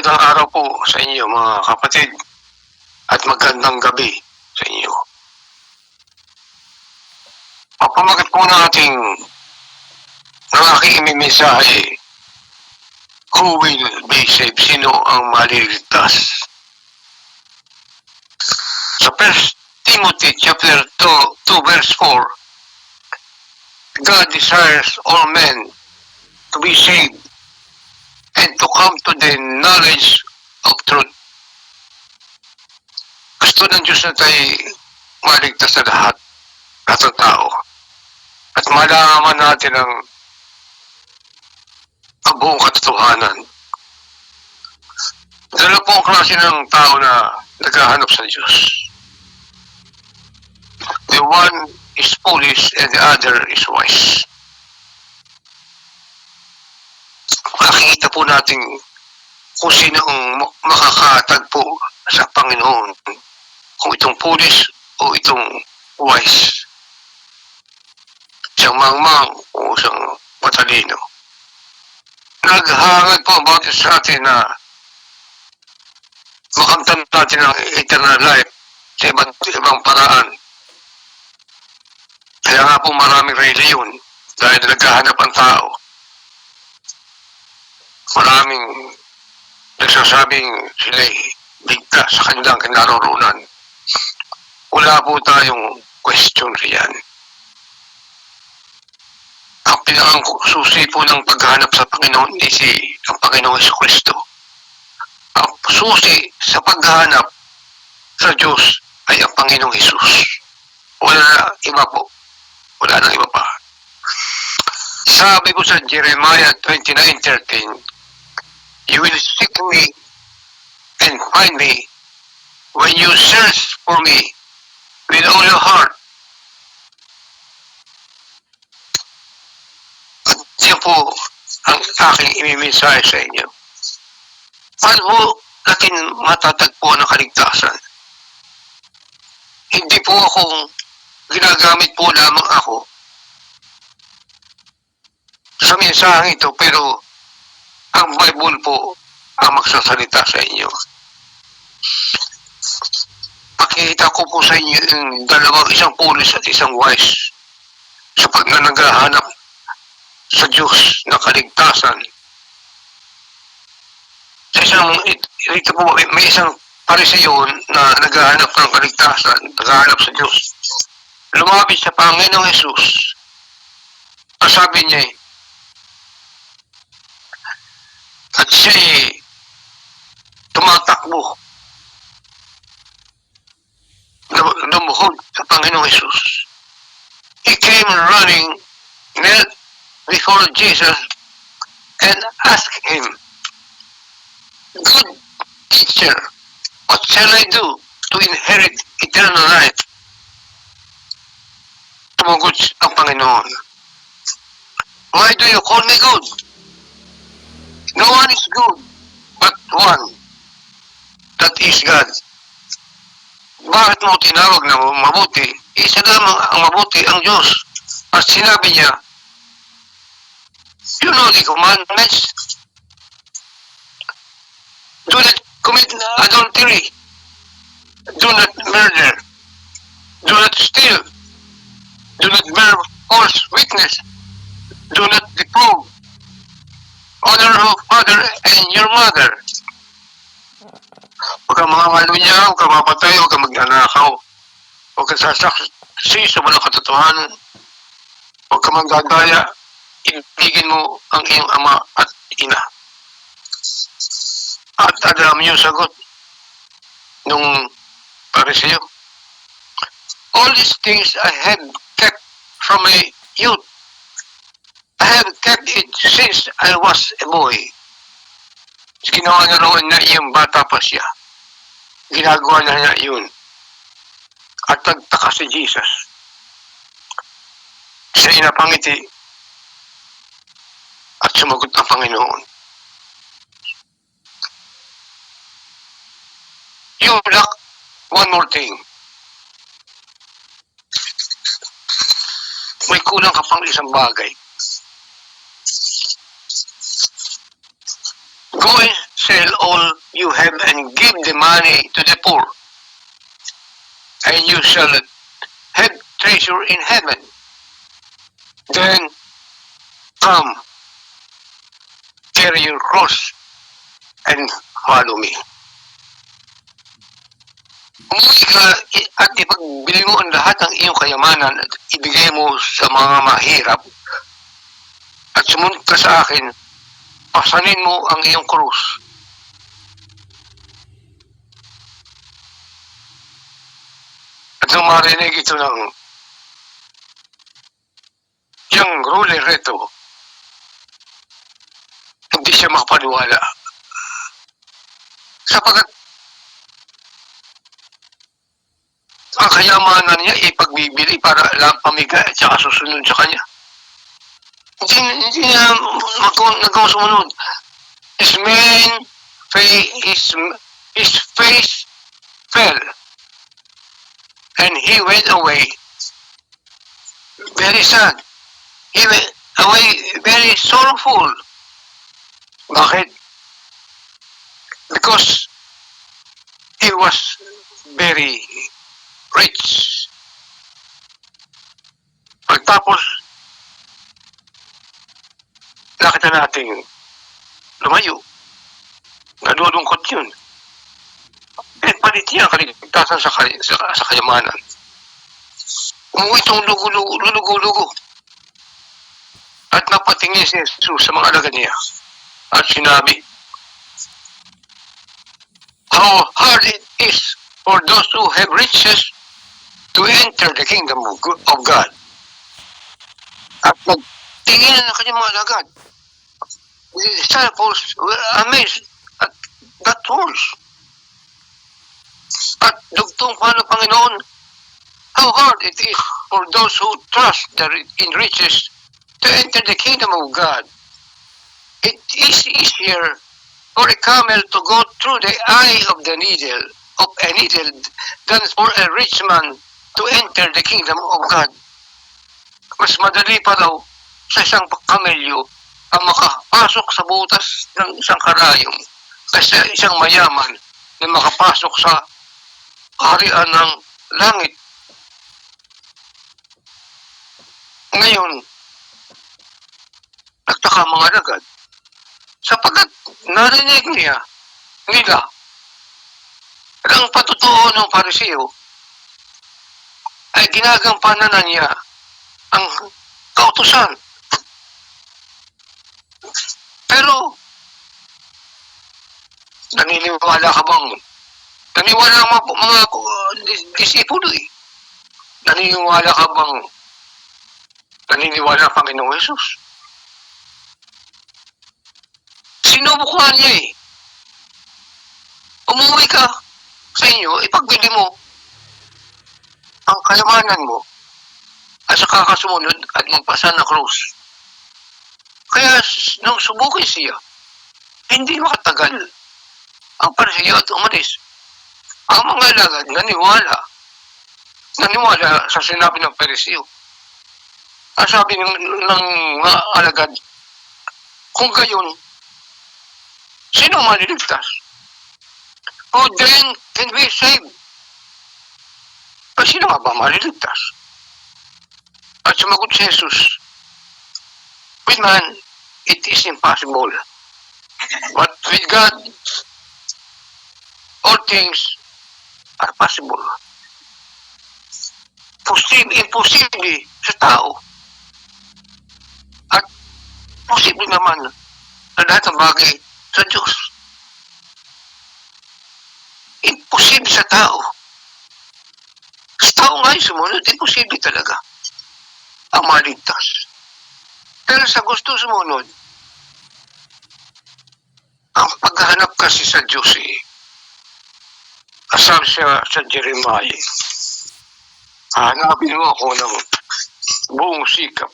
Magandang araw po sa inyo mga kapatid at magandang gabi sa inyo. Papamagat po natin ang aking imimensahe, who will be saved? Sino ang maliligtas? Sa 1 Timothy chapter 2 verse 4, God desires all men to be saved and to come to the knowledge of truth. Gusto ng Diyos na tayo maligtas sa lahat ng tao at malaman natin ang buong katotohanan. Dalawa po ang klase ng tao na naghahanap sa Diyos. The one is foolish and the other is wise. Makikita po natin kung sino ang makakatagpo sa Panginoon. Kung itong foolish o itong wise. Isang mangmang o isang matalino. Naghahangad po ang bawat isa sa atin na makamtan natin ang eternal life sa iba't ibang paraan. Kaya nga po maraming reliyon dahil naghahanap ang tao. Maraming nagsasabing sila'y bigkas sa kanilang kinaroroonan. Wala po tayong question riyan. Ang pinakasusi po ng paghanap sa Panginoon ay ang Panginoong Jesucristo. Ang susi sa paghanap sa Diyos ay ang Panginoong Jesus. Wala na iba po. Wala na iba pa. Sabi ko sa Jeremiah 29:13, you will seek me and find me when you search for me with all your heart. At yan po ang aking imimensahe sa inyo. Paano po natin matatagpuan ang kaligtasan? Hindi po akong ginagamit po lamang ako sa mensahe ito, pero ang Bible po ang magsasalita sa inyo. Pakita ko po sa inyo yung dalawang, isang foolish at isang wise sa pagnanagahanap sa Diyos na kaligtasan. Ito po, may isang Pariseyon na naghahanap ng kaligtasan, naghahanap sa Diyos. Lumapit sa Panginoong Jesus. Ang sabi niya, at siya'y tumatakbo, lumuhod sa Panginoong Jesus. He came running, knelt before Jesus and asked him, "Good teacher, what shall I do to inherit eternal life?" Tumugot ang Panginoon, "Why do you call me good? No one is good but one, that is God." Bakit mo tinawag na mabuti? Isa lamang ang mabuti, ang Diyos. At sinabi niya, you know the commandments. Do not commit adultery. Do not murder. Do not steal. Do not bear false witness. Do not defraud. Honor your father and your mother. Huwag kang mangangalunya, huwag kang mapatay, huwag kang magnanakaw. Huwag kang sasaksi sa walang katotohanan. Huwag kang manggagaya. Ibigin mo ang iyong ama at ina. At alam niyo sagot nung Pariseyo, all these things I have kept from my youth. I have kept it since I was a boy. Ginawa na roon na iyong bata pa siya. Ginagawa na niya yun. At nagtaka si Jesus. Siya inapangiti at sumagot ang Panginoon. You lack one more thing. May kulang ka pang isang bagay. Go and sell all you have and give the money to the poor, and you shall have treasure in heaven. Then come, carry your cross, and follow me. Umuwi ka at ipagbili mo ang lahat ng iyong kayamanan at ibigay mo sa mga mahirap at sumunod ka sa akin, pasanin mo ang iyong krus. At nung marinig ito ng yung ruler ito, hindi siya makapaniwala. Sapagat ang kayamanan niya ipagbibili para lang pamigay at saka susunod sa kanya. Hindi niya nagawa sumunod. His face fell, and he went away very sad. He went away very sorrowful. Bakit? Because he was very rich. Pagtapos, nakita natin lumayo. Nalulungkot yun. Eh, palit niya kaligtasan sa kayamanan. Umuwi itong lugo-lugo. At napatingin si Jesus sa mga alagad niya. At sinabi, how hard it is for those who have riches to enter the kingdom of God. At nagtingin na kanyang mga alagad. The disciples were amazed at that words. At dugtong pa ng Panginoon, how hard it is for those who trust in riches to enter the kingdom of God. It is easier for a camel to go through the eye of a needle than for a rich man to enter the kingdom of God. Mas madali pa daw sa isang kamelyo ang makapasok sa butas ng isang karayom kaysa isang mayaman na makapasok sa kaharian ng langit. Ngayon, nagtaka mga alagad sapagkat narinig nila ang patutuo ng Pariseo ay ginagampanan na niya ang kautusan. Pero, naniniwala ka bang? Naniniwala ang mga disipulo eh. Naniniwala ka bang? Naniniwala ang Panginoong Jesus? Sinubukan niya eh. Umuwi ka sa inyo, ipagbili mo ang kayamanan mo at saka kasumunod at magpasa ng krus. Kaya nung subukin siya, hindi makatagal ang Pariseo at umalis. Ang mga alagad naniwala sa sinabi ng Pariseo. Ang sabi ng mga alagad, kung gayon, sino maliligtas? Who then can be saved? Sino nga ba maliligtas? At sumagot si Jesus, with man, it is impossible. But with God, all things are possible. Imposible sa tao. At posible naman na lahat ng bagay sa Diyos. Imposible sa tao. Sa tao nga yung sumunod, imposible talaga ang maligtas. Pero sa gusto sumunod, ang paghahanap kasi sa Diyos eh, kasama siya sa Jeremiah. Hanapin mo ako ng buong sikap.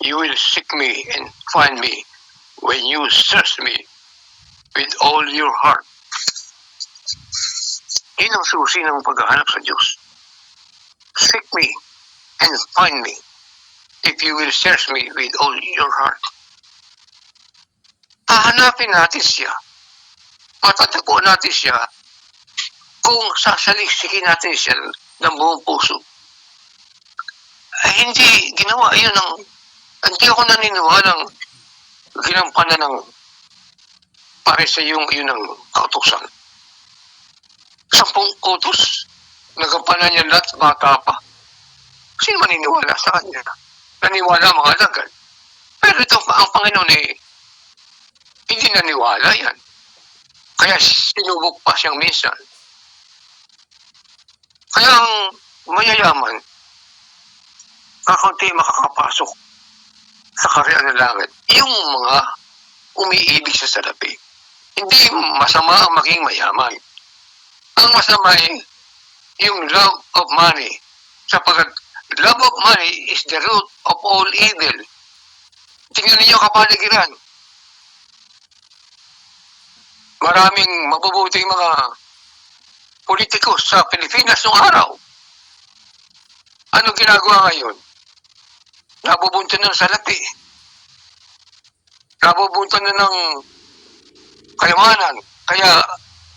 You will seek me and find me when you search me with all your heart. Yun ang susi ng paghahanap sa Diyos. Seek me and find me if you will search me with all your heart. Hahanapin natin siya matatagpuan natin siya kung sasaliksikin natin siya ng buong puso. Ay, hindi ginawa yun hindi ako naniniwalang ginampanan ng pare sa yun ng kautusan. 10 utos, nagampanan niya lahat, bata pa. Sino maniniwala sa kanya? Naniwala mga alagad. Pero ito, ang Panginoon hindi naniwala yan. Kaya sinubok pa siyang minsan. Kaya ang mayayaman, kakaunti makakapasok sa kaharian ng langit. Yung mga umiibig sa salapi. Hindi masama ang maging mayaman. Ang masama yung love of money. Sapagkat love of money is the root of all evil. Tingnan ninyo kapaligiran. Maraming mabubuting mga politikus sa Pilipinas noong araw. Anong ginagawa ngayon? Nabubuntan na ng salapi. Nabubuntan na ng kayamanan. Kaya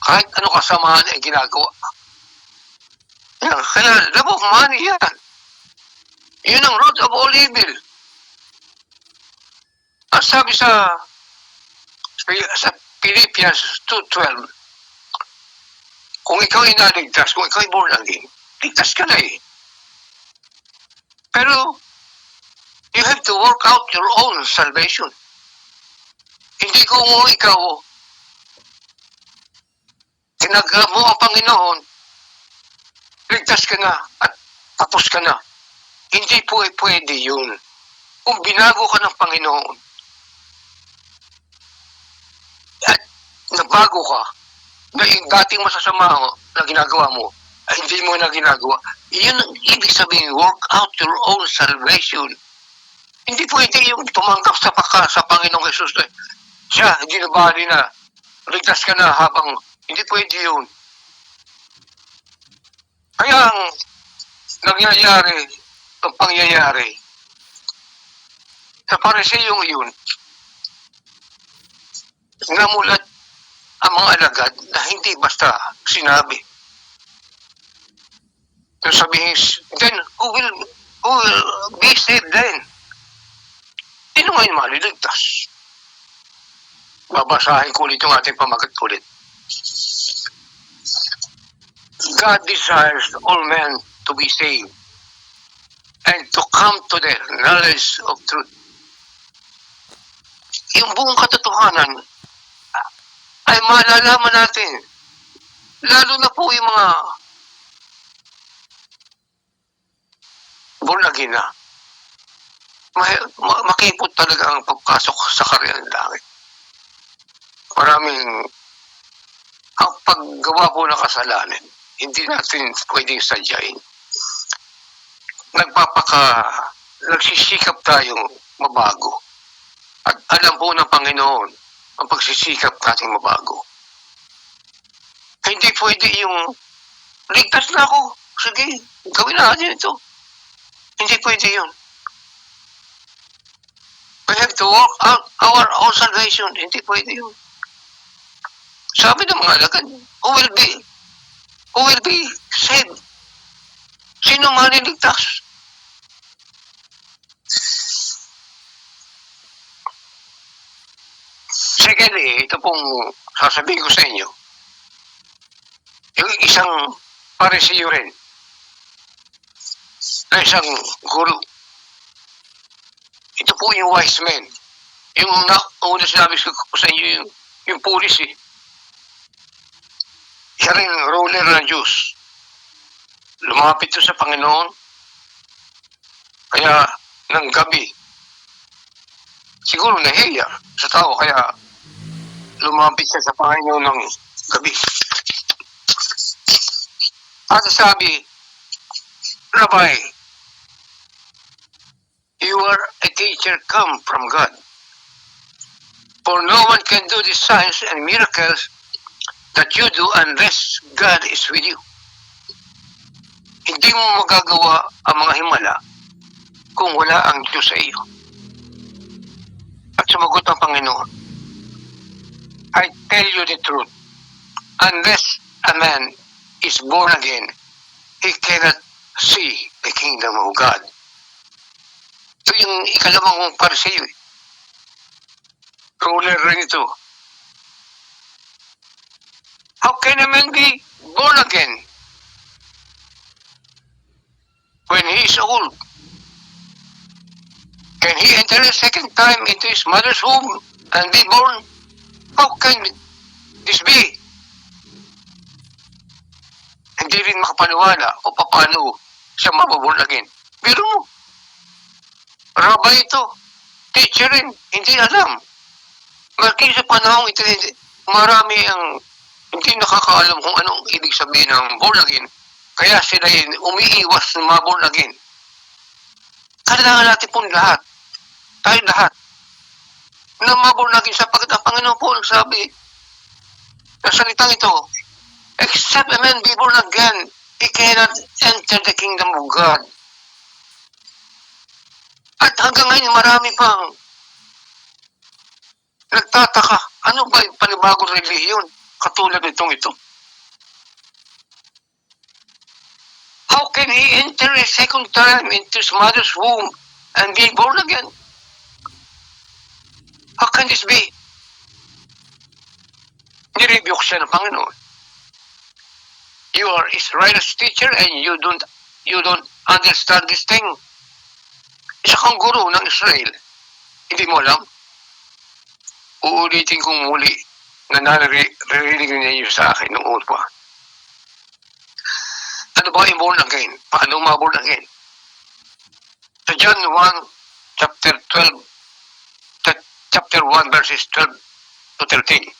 kahit ano kasamaan ay ginagawa. Yan. Kaya love of money yan. Yun ang root of all evil. Ang sabi sa Philippians 2:12, kung ikaw ay naligtas, kung ikaw ay born again, ligtas ka na eh. Pero, you have to work out your own salvation. Hindi kung ikaw tinagap mo ang Panginoon, ligtas ka na at tapos ka na. Hindi po pwede yun. Kung binago ka ng Panginoon at nabago ka, na yung dating masasama na ginagawa mo, ay hindi mo na ginagawa, yun ang ibig sabihin, work out your own salvation. Hindi pwede yung tumanggap sa Panginoong Jesus. Siya, hindi na bali na, ligtas ka na habang, hindi pwede yun. Kaya ang nangyayari, ang pangyayari, sa pariseyong yun, namulat ang mga alagad na hindi basta sinabi. So sabihin, then who will be saved then? Sino ngayon maliligtas? Babasahin ko ulit yung ating pamagat ulit. God desires all men to be saved and to come to the knowledge of truth. Yung buong katotohanan ay malalaman natin. Lalo na po yung mga born again na. Makipot talaga ang pagpasok sa kaharian ng langit. Maraming ang paggawa po ng kasalanan, hindi natin pwedeng sadyain. Nagsisikap tayong mabago. At alam po ng Panginoon ang pagsisikap nating mabago. Hindi pwede yung ligtas na ako. Sige, gawin natin ito. Hindi pwede yun. We have to work out our own salvation. Hindi pwede yun. Sabi ng mga alagad, who will be saved? Sino maliligtas? Secondly, ito pong sasabihin ko sa inyo. Yung isang parisiyo rin, na isang guru. Ito po yung wise men. Yung una sinabi ko sa inyo, yung pulis eh. Siya rin ruler ng Diyos. Lumapit ito sa Panginoon. Kaya, ng gabi, siguro nahiya sa tao, kaya lumapit siya sa Panginoon ng gabi. At sabi, Rabbi, you are a teacher come from God. For no one can do the signs and miracles that you do unless God is with you. Hindi mo magagawa ang mga himala kung wala ang Diyos sa iyo. At sumagot ang Panginoon, I tell you the truth. Unless a man is born again, he cannot see the kingdom of God. Ito yung ikalawang kong para sa iyo. Ruler rin ito. How can a man be born again when he is old? Can he enter a second time into his mother's womb and be born? How can this be? Hindi rin makapaniwala o paano siya mababorn again. Pero mo, rabay ito, teacher rin, hindi alam. Marking sa panahon ito, marami ang hindi nakakaalam kung anong ibig sabihin ng born again. Kaya sila umiiwas na maborn again. Kailangan natin pong lahat, tayo lahat, na maborn again sapagkat ang Panginoon po nagsabi sa salitang ito, except a man be born again, he cannot enter the kingdom of God. At hanggang ngayon, marami pang nagtataka, ano ba yung panibagong relihiyon katulad nitong ito? How can he enter a second time into his mother's womb and be born again? How can this be? Nirebuke siya ng Panginoon. You are Israel's teacher and you don't understand this thing. Isa kang guro ng Israel. Hindi mo alam? Uulitin kong muli na naririnig niyo sa akin noong una pa. Ano ba yung born again? Paano ma-born again? Sa John 1, chapter 1, verses 12 to 13.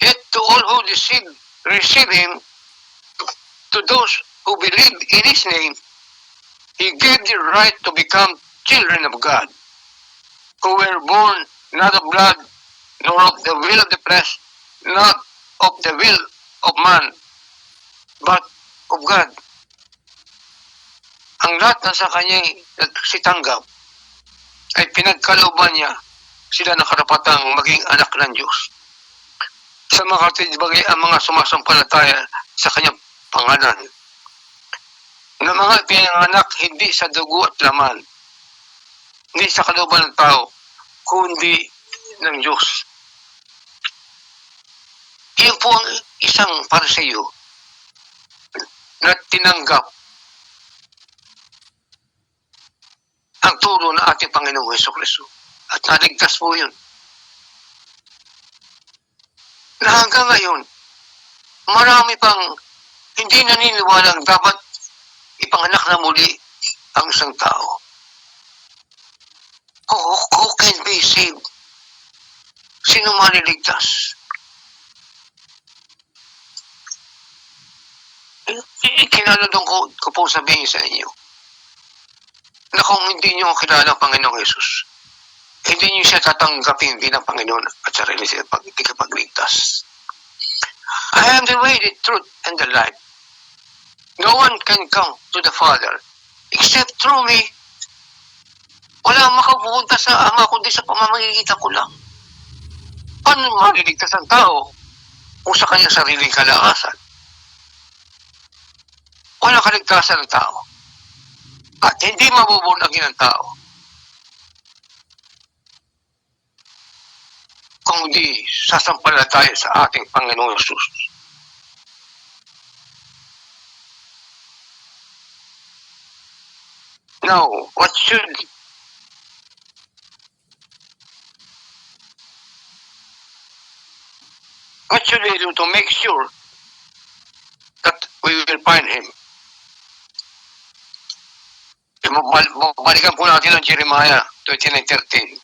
Yet to all who receive him, to those who believe in his name, he gave the right to become children of God, who were born not of blood, nor of the will of the flesh, not of the will of man, but of God. Ang lahat na sa kanya nagsitanggap ay pinagkalooban niya sila na karapatang maging anak ng Diyos. Sa mga katibagay ang mga sumasampalataya sa kanyang pangalan, na mga pinanganak hindi sa dugo at laman, hindi sa kalooban ng tao, kundi ng Diyos. Iyon po ang isang para sa iyo na tinanggap ang turo ng ating Panginoong Jesucristo. At naligtas po yun. Na hanggang ngayon, marami pang hindi naniniwalang dapat ipanganak na muli ang isang tao. Who can be saved? Sino maniligtas? Kinalulungkot ko po sabihin sa inyo na kung hindi nyo kilala ang Panginoong Yesus, hindi nyo siya tatanggapin bilang Panginoon at sarili siya pagligtas. I am the way, the truth, and the life. No one can come to the Father except through me. Wala makapupunta sa Ama kundi sa pamamagitan ko lang. Paano maliligtas ang tao kung sa kanyang sariling kalakasan? Wala kaligtasan ng tao. At hindi mabubunagin ng tao kung di sasampalataya sa ating Panginoong Yesus. Now, what should we do to make sure that we will find Him? Balikan po natin ang Jeremiah 29:13.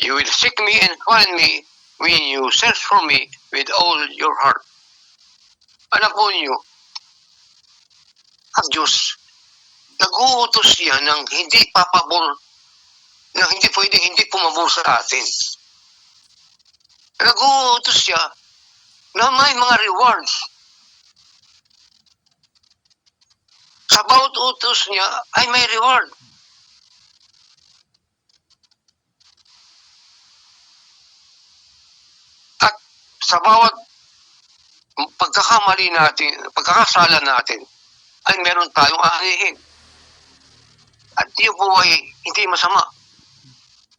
You will seek me and find me when you search for me with all your heart. Alam po niyo, ang Diyos, nag-uutos siya ng hindi papabor, na hindi pwedeng hindi pumabor sa atin. Nag-uutos siya na may mga rewards. Sa bawat utos niya ay may reward. At sa bawat pagkakamali natin, pagkakasala natin, ay meron tayong aanihin. At yun po ay hindi masama.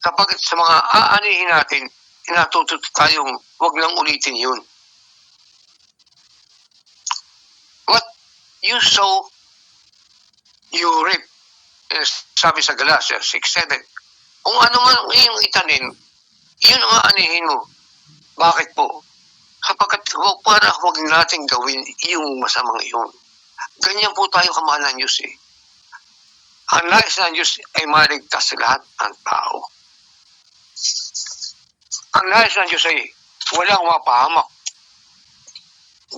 Kapag sa mga aanihin natin, inatuto tayong huwag lang ulitin yun. What you sow, you reap. Sabi sa Galatians 6:7. Kung ano man ang iyong itanim, yun ang aanihin mo. Bakit po? Sapagkat para huwag natin gawin yung masamang iyon. Ganyan po tayo kamahal ng Diyos eh. Ang nais ng Diyos ay maligtas sa lahat ng tao. Ang nais ng Diyos ay walang mapahamak.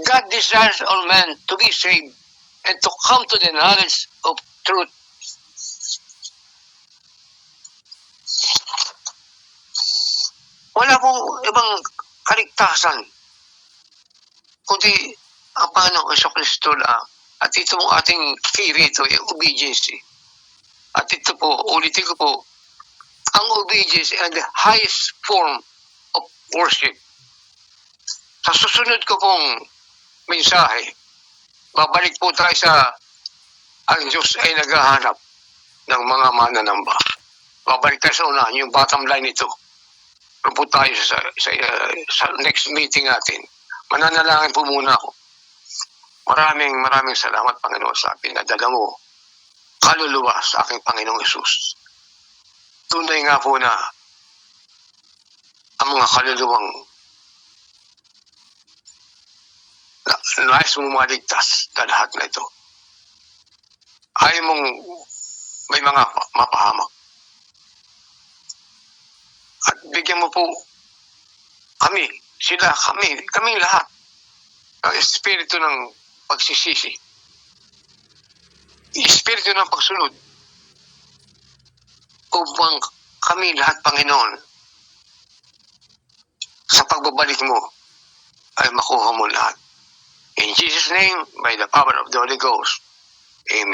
God desires all men to be saved and to come to the knowledge of truth. Wala pong ibang kaligtasan kundi ang Panginoong Jesucristo lang. At ito mong ating key rito ay obedience. At ito po, ulitin ko po, ang obedience and the highest form of worship. Sa susunod ko pong mensahe, babalik po tayo sa ang Diyos ay naghahanap ng mga mananamba. Babalik tayo sa unahan, yung bottom line nito. Po tayo sa next meeting natin. Mananalangin po muna ako. Maraming salamat, Panginoon, sa pinadala mo kaluluwa sa aking Panginoong Hesus. Tunay nga po na ang mga kaluluwang nais mong maligtas na lahat na ito. Ayaw mong may mga mapahamak. At bigyan mo po kami, sila, kami lahat ng espiritu ng pagsisisi, espiritu ng pagsunod, upang kami lahat, Panginoon, sa pagbabalik mo ay makuha mo lahat. In Jesus' name, by the power of the Holy Ghost, Amen.